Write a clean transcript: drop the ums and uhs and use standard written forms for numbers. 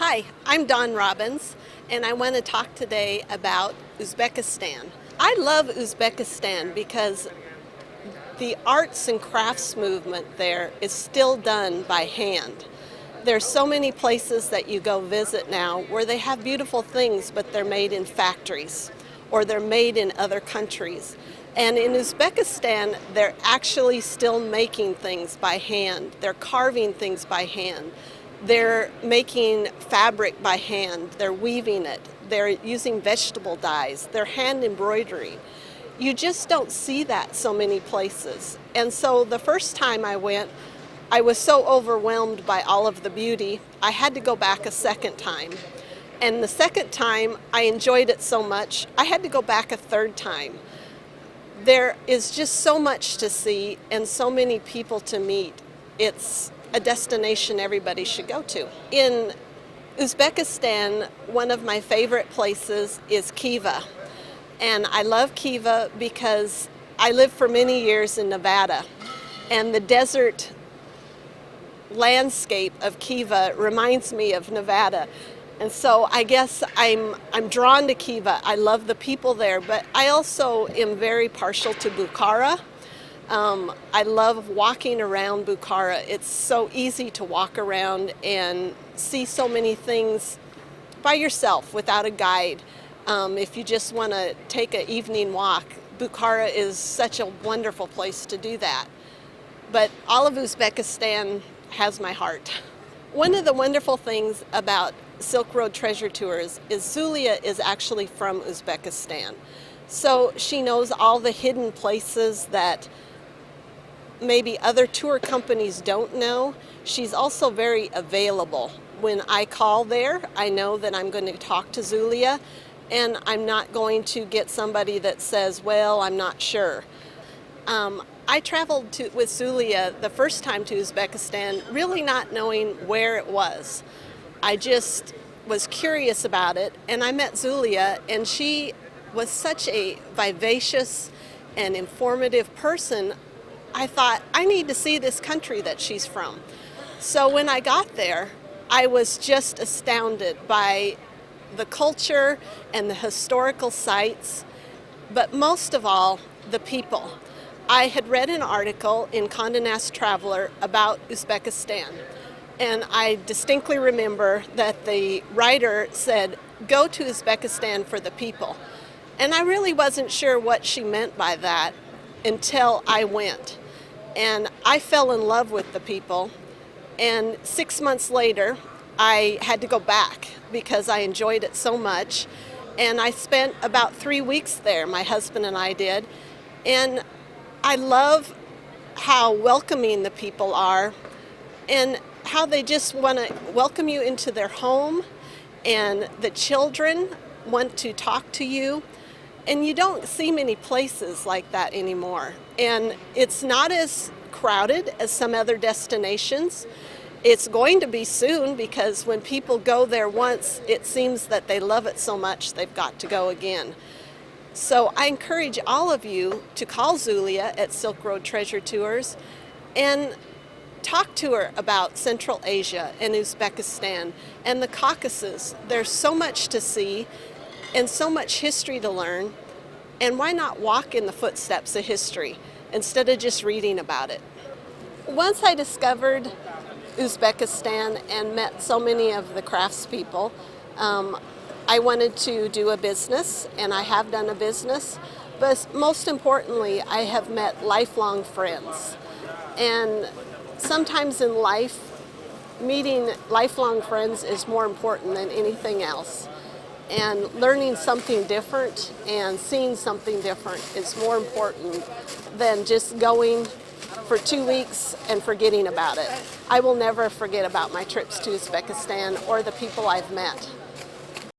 Hi, I'm Dawn Robbins, and I want to talk today about Uzbekistan. I love Uzbekistan because the arts and crafts movement there is still done by hand. There's so many places that you go visit now where they have beautiful things, but they're made in factories or they're made in other countries. And in Uzbekistan, they're actually still making things by hand. They're carving things by hand. They're making fabric by hand. They're weaving it. They're using vegetable dyes. They're hand embroidery. You just don't see that so many places. And so the first time I went, I was so overwhelmed by all of the beauty, I had to go back a second time. And the second time, I enjoyed it so much, I had to go back a third time. There is just so much to see and so many people to meet. It's a destination everybody should go to. In Uzbekistan, one of my favorite places is Khiva. And I love Khiva because I lived for many years in Nevada, and the desert landscape of Khiva reminds me of Nevada. And so I guess I'm drawn to Khiva. I love the people there, but I also am very partial to Bukhara. I love walking around Bukhara. It's so easy to walk around and see so many things by yourself without a guide. If you just want to take an evening walk, Bukhara is such a wonderful place to do that. But all of Uzbekistan has my heart. One of the wonderful things about Silk Road Treasure Tours is Zulya is actually from Uzbekistan. So she knows all the hidden places that maybe other tour companies don't know. She's also very available. When I call there, I know that I'm going to talk to Zulya, and I'm not going to get somebody that says, well, I'm not sure. I traveled with Zulya the first time to Uzbekistan, really not knowing where it was. I just was curious about it, and I met Zulya, and she was such a vivacious and informative person. I thought, I need to see this country that she's from. So when I got there, I was just astounded by the culture and the historical sites, but most of all, the people. I had read an article in Condé Nast Traveler about Uzbekistan, and I distinctly remember that the writer said, go to Uzbekistan for the people. And I really wasn't sure what she meant by that until I went. And I fell in love with the people, and 6 months later, I had to go back because I enjoyed it so much. And I spent about 3 weeks there, my husband and I did. And I love how welcoming the people are and how they just want to welcome you into their home, and the children want to talk to you. And you don't see many places like that anymore. And it's not as crowded as some other destinations. It's going to be soon, because when people go there once, it seems that they love it so much they've got to go again. So I encourage all of you to call Zulya at Silk Road Treasure Tours and talk to her about Central Asia and Uzbekistan and the Caucasus. There's so much to see and so much history to learn, and why not walk in the footsteps of history instead of just reading about it? Once I discovered Uzbekistan and met so many of the craftspeople, I wanted to do a business, and I have done a business, but most importantly, I have met lifelong friends. And sometimes in life, meeting lifelong friends is more important than anything else. And learning something different and seeing something different is more important than just going for 2 weeks and forgetting about it. I will never forget about my trips to Uzbekistan or the people I've met.